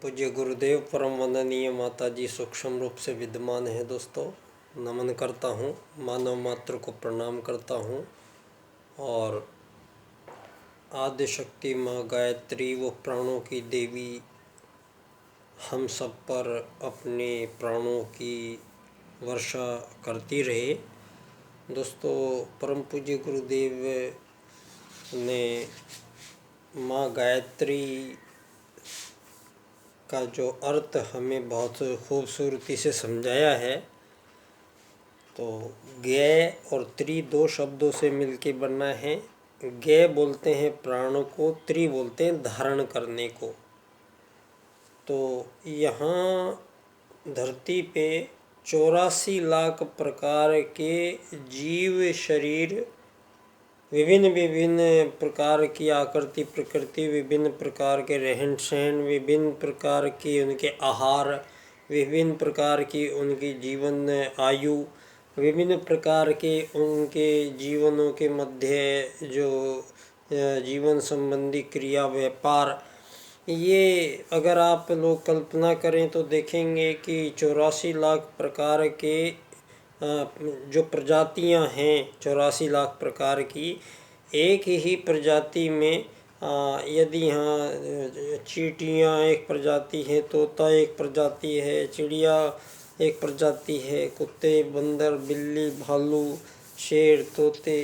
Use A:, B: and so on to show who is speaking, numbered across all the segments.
A: पूज्य गुरुदेव परम वंदनीय माता जी सूक्ष्म रूप से विद्यमान है। दोस्तों नमन करता हूँ, मानव मात्र को प्रणाम करता हूँ और आदि शक्ति माँ गायत्री वो प्राणों की देवी हम सब पर अपने प्राणों की वर्षा करती रहे। दोस्तों परम पूज्य गुरुदेव ने माँ गायत्री का जो अर्थ हमें बहुत खूबसूरती से समझाया है। तो ज्ञ और त्रि दो शब्दों से मिलके बना है। ज्ञ बोलते हैं प्राण को, त्रि बोलते हैं धारण करने को। तो यहाँ धरती पे 84 लाख प्रकार के जीव शरीर, विभिन्न विभिन्न प्रकार की आकृति प्रकृति, विभिन्न प्रकार के रहन सहन, विभिन्न प्रकार के उनके आहार, विभिन्न प्रकार की उनकी जीवन आयु, विभिन्न प्रकार के उनके जीवनों के मध्य जो जीवन संबंधी क्रिया व्यापार, ये अगर आप लोग कल्पना करें तो देखेंगे कि 84 लाख प्रकार के जो प्रजातियां हैं, 84 लाख प्रकार की, एक ही प्रजाति में यदि यहाँ चींटियाँ एक प्रजाति है, तोता एक प्रजाति है, चिड़िया एक प्रजाति है, कुत्ते, बंदर, बिल्ली, भालू, शेर, तोते,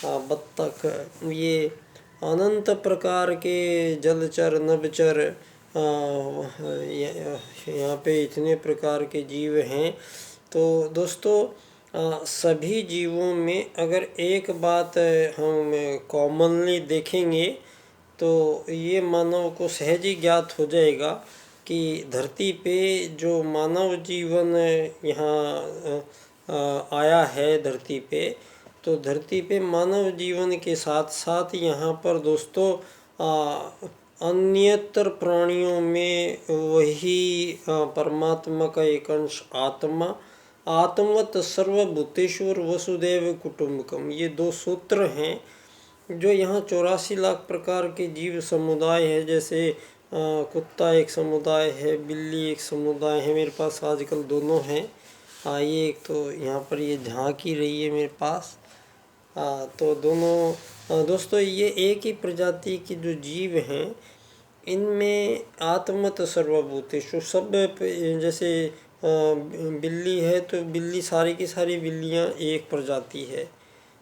A: बत्तख, ये अनंत प्रकार के जलचर नभचर यहाँ पे इतने प्रकार के जीव हैं। तो दोस्तों सभी जीवों में अगर एक बात हम कॉमनली देखेंगे तो ये मानव को सहज ही ज्ञात हो जाएगा कि धरती पे जो मानव जीवन यहाँ आया है धरती पे, तो धरती पे मानव जीवन के साथ साथ यहाँ पर दोस्तों अन्यतर प्राणियों में वही परमात्मा का एक अंश आत्मा, आत्मवत सर्वभूतेश्वर वसुदेव कुटुंबकम, ये दो सूत्र हैं जो यहाँ 84 लाख प्रकार के जीव समुदाय है। जैसे कुत्ता एक समुदाय है, बिल्ली एक समुदाय है, मेरे पास आजकल दोनों हैं। ये एक तो यहाँ पर ये झांक ही रही है मेरे पास। तो दोनों दोस्तों ये एक ही प्रजाति के जो जीव हैं, इनमें आत्मत सर्वभूतेषु सब, जैसे बिल्ली है तो बिल्ली, सारी की सारी बिल्लियाँ एक प्रजाति है।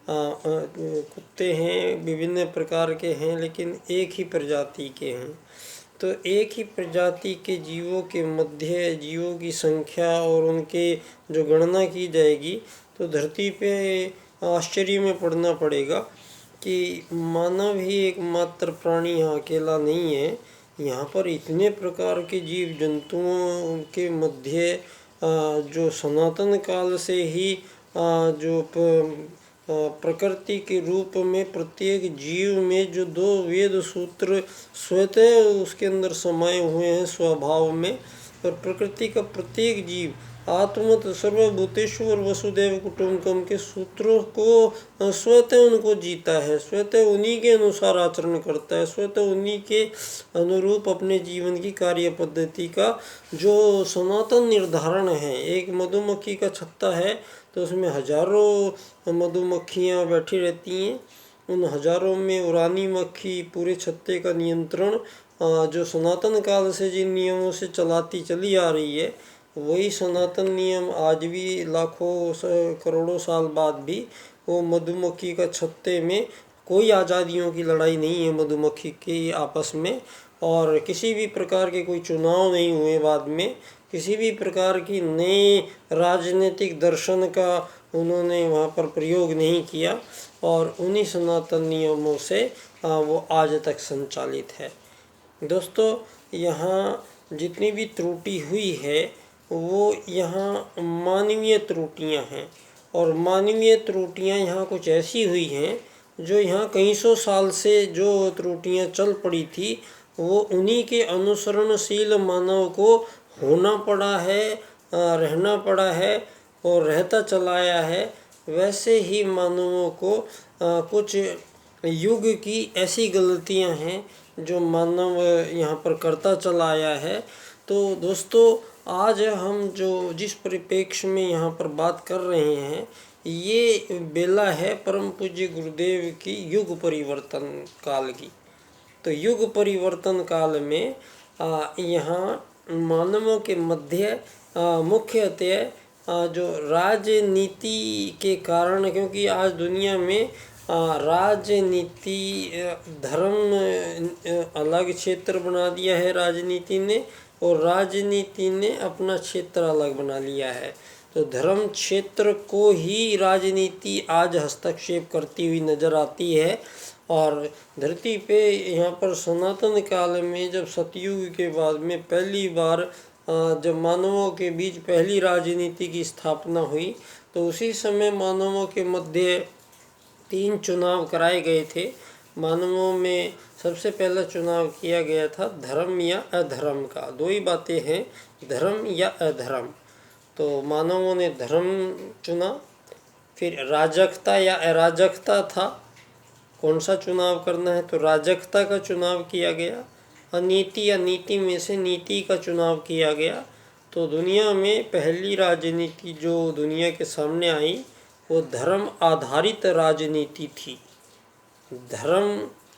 A: कुत्ते हैं विभिन्न प्रकार के हैं लेकिन एक ही प्रजाति के हैं। तो एक ही प्रजाति के जीवों के मध्य जीवों की संख्या और उनके जो गणना की जाएगी तो धरती पे आश्चर्य में पड़ना पड़ेगा कि मानव ही एकमात्र प्राणी यहाँ अकेला नहीं है। यहाँ पर इतने प्रकार के जीव जंतुओं के मध्य जो सनातन काल से ही जो प्रकृति के रूप में प्रत्येक जीव में जो दो वेद सूत्र स्वतः उसके अंदर समाये हुए हैं स्वभाव में, और प्रकृति का प्रत्येक जीव आत्मत सर्वभूतेश्वर वसुदेव कुटुंबकम के सूत्रों को स्वतः उनको जीता है, स्वतः उन्हीं के अनुसार आचरण करता है, स्वतः उन्हीं के अनुरूप अपने जीवन की कार्य पद्धति का जो सनातन निर्धारण है। एक मधुमक्खी का छत्ता है तो उसमें हजारों मधुमक्खियाँ बैठी रहती हैं, उन हजारों में रानी मक्खी पूरे छत्ते का नियंत्रण जो सनातन काल से जिन नियमों से चलाती चली आ रही है, वही सनातन नियम आज भी लाखों करोड़ों साल बाद भी वो मधुमक्खी का छत्ते में कोई आज़ादियों की लड़ाई नहीं है मधुमक्खी की आपस में, और किसी भी प्रकार के कोई चुनाव नहीं हुए बाद में, किसी भी प्रकार की नए राजनीतिक दर्शन का उन्होंने वहाँ पर प्रयोग नहीं किया, और उन्हीं सनातन नियमों से वो आज तक संचालित है। दोस्तों यहाँ जितनी भी त्रुटि हुई है वो यहाँ मानवीय त्रुटियाँ हैं, और मानवीय त्रुटियाँ यहाँ कुछ ऐसी हुई हैं जो यहाँ कई सौ साल से जो त्रुटियाँ चल पड़ी थी वो उन्हीं के अनुसरणशील मानव को होना पड़ा है, रहना पड़ा है और रहता चलाया है। वैसे ही मानवों को कुछ युग की ऐसी गलतियां हैं जो मानव यहाँ पर करता चला आया है। तो दोस्तों, आज हम जो जिस परिप्रेक्ष्य में यहाँ पर बात कर रहे हैं, ये बेला है परम पूज्य गुरुदेव की युग परिवर्तन काल की। तो युग परिवर्तन काल में यहाँ मानवों के मध्य मुख्यतः जो राजनीति के कारण, क्योंकि आज दुनिया में राजनीति धर्म अलग क्षेत्र बना दिया है राजनीति ने, और राजनीति ने अपना क्षेत्र अलग बना लिया है। तो धर्म क्षेत्र को ही राजनीति आज हस्तक्षेप करती हुई नजर आती है। और धरती पे यहाँ पर सनातन काल में जब सतयुग के बाद में पहली बार जब मानवों के बीच पहली राजनीति की स्थापना हुई, तो उसी समय मानवों के मध्य 3 चुनाव कराए गए थे। मानवों में सबसे पहला चुनाव किया गया था धर्म या अधर्म का। 2 ही बातें हैं, धर्म या अधर्म। तो मानवों ने धर्म चुना। फिर राजकता या अराजकता था, कौन सा चुनाव करना है, तो राजकता का चुनाव किया गया। अनीति या नीति में से नीति का चुनाव किया गया। तो दुनिया में पहली राजनीति जो दुनिया के सामने आई वो धर्म आधारित राजनीति थी। धर्म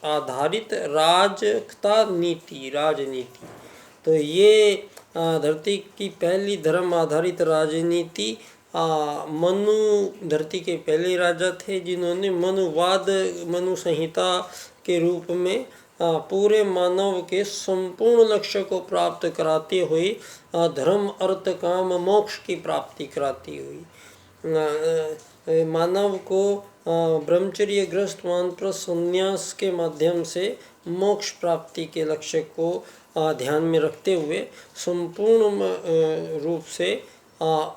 A: आधारित राजकता नीति, राजनीति। तो ये धरती की पहली धर्म आधारित राजनीति मनु धरती के पहले राजा थे, जिन्होंने मनुवाद, मनु संहिता के रूप में पूरे मानव के संपूर्ण लक्ष्य को प्राप्त कराते हुए धर्म अर्थ काम मोक्ष की प्राप्ति कराती हुई मानव को ब्रह्मचर्य ग्रस्त वानप्रस्थ संन्यास के माध्यम से मोक्ष प्राप्ति के लक्ष्य को ध्यान में रखते हुए संपूर्ण रूप से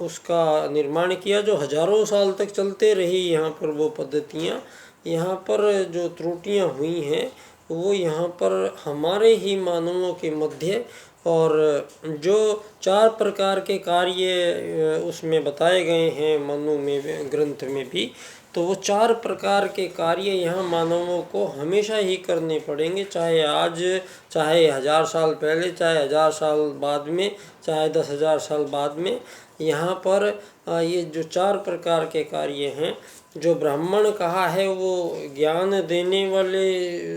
A: उसका निर्माण किया, जो हजारों साल तक चलते रही। यहाँ पर वो पद्धतियाँ, यहाँ पर जो त्रुटियाँ हुई हैं वो यहाँ पर हमारे ही मानवों के मध्य, और जो 4 प्रकार के कार्य उसमें बताए गए हैं मनु में, ग्रंथ में भी, तो वो 4 प्रकार के कार्य यहाँ मानवों को हमेशा ही करने पड़ेंगे, चाहे आज, चाहे 1000 साल पहले, चाहे 1000 साल बाद में, चाहे 10,000 साल बाद में। यहाँ पर ये जो 4 प्रकार के कार्य हैं, जो ब्राह्मण कहा है वो ज्ञान देने वाले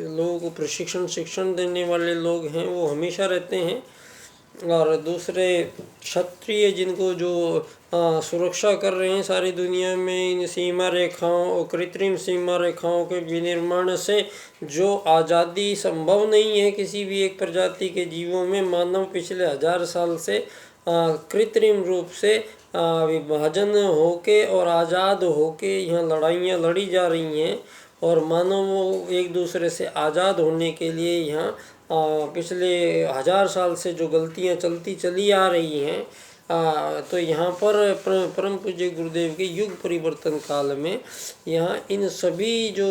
A: लोग, प्रशिक्षण शिक्षण देने वाले लोग हैं, वो हमेशा रहते हैं। और दूसरे क्षत्रिय, जिनको जो सुरक्षा कर रहे हैं सारी दुनिया में इन सीमा रेखाओं और कृत्रिम सीमा रेखाओं के विनिर्माण से जो आज़ादी संभव नहीं है किसी भी एक प्रजाति के जीवों में, मानव पिछले 1000 साल से कृत्रिम रूप से विभाजन होके और आज़ाद होके यहाँ लड़ाइयाँ लड़ी जा रही हैं, और मानव एक दूसरे से आज़ाद होने के लिए यहाँ पिछले 1000 साल से जो गलतियाँ चलती चली आ रही हैं, तो यहाँ पर परम पूज्य गुरुदेव के युग परिवर्तन काल में यहाँ इन सभी जो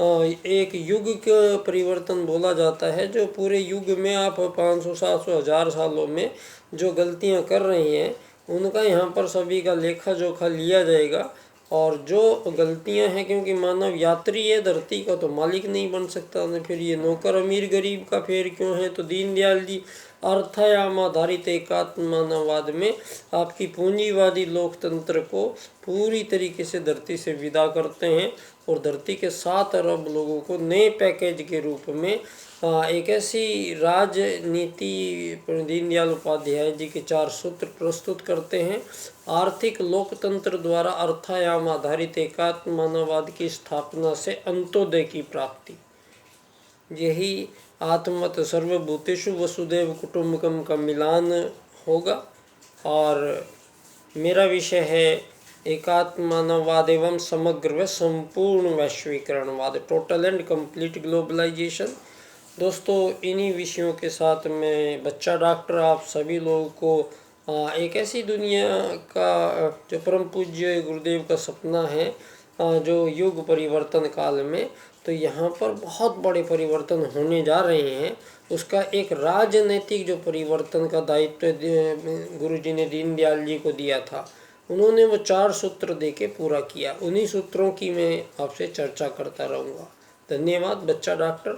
A: एक युग का परिवर्तन बोला जाता है, जो पूरे युग में आप 500, 700, 1000 सालों में जो गलतियाँ कर रही हैं उनका यहाँ पर सभी का लेखा जोखा लिया जाएगा। और जो गलतियां हैं, क्योंकि मानव यात्री है, धरती का तो मालिक नहीं बन सकता, ना फिर ये नौकर अमीर गरीब का फेर क्यों है। तो दीनदयाल जी अर्थायाम आधारित एकात्म मानववाद में आपकी पूंजीवादी लोकतंत्र को पूरी तरीके से धरती से विदा करते हैं, और धरती के 7 अरब लोगों को नए पैकेज के रूप में एक ऐसी राजनीति दीनदयाल उपाध्याय जी के 4 सूत्र प्रस्तुत करते हैं। आर्थिक लोकतंत्र द्वारा अर्थायाम आधारित एकात्म मानववाद की स्थापना से अंत्योदय की प्राप्ति, यही आत्मवत सर्वभूतेषु वसुदेव कुटुंबकम का मिलान होगा। और मेरा विषय है एकात्म मानववाद एवं समग्र व संपूर्ण वैश्वीकरणवाद, टोटल एंड कंप्लीट ग्लोबलाइजेशन। दोस्तों, इन्हीं विषयों के साथ मैं बच्चा डॉक्टर आप सभी लोगों को एक ऐसी दुनिया का जो परम पूज्य गुरुदेव का सपना है, जो युग परिवर्तन काल में, तो यहाँ पर बहुत बड़े परिवर्तन होने जा रहे हैं। उसका एक राजनीतिक जो परिवर्तन का दायित्व गुरु जी ने दीनदयाल जी को दिया था, उन्होंने वो 4 सूत्र दे के पूरा किया। उन्हीं सूत्रों की मैं आपसे चर्चा करता रहूँगा। धन्यवाद बच्चा डॉक्टर।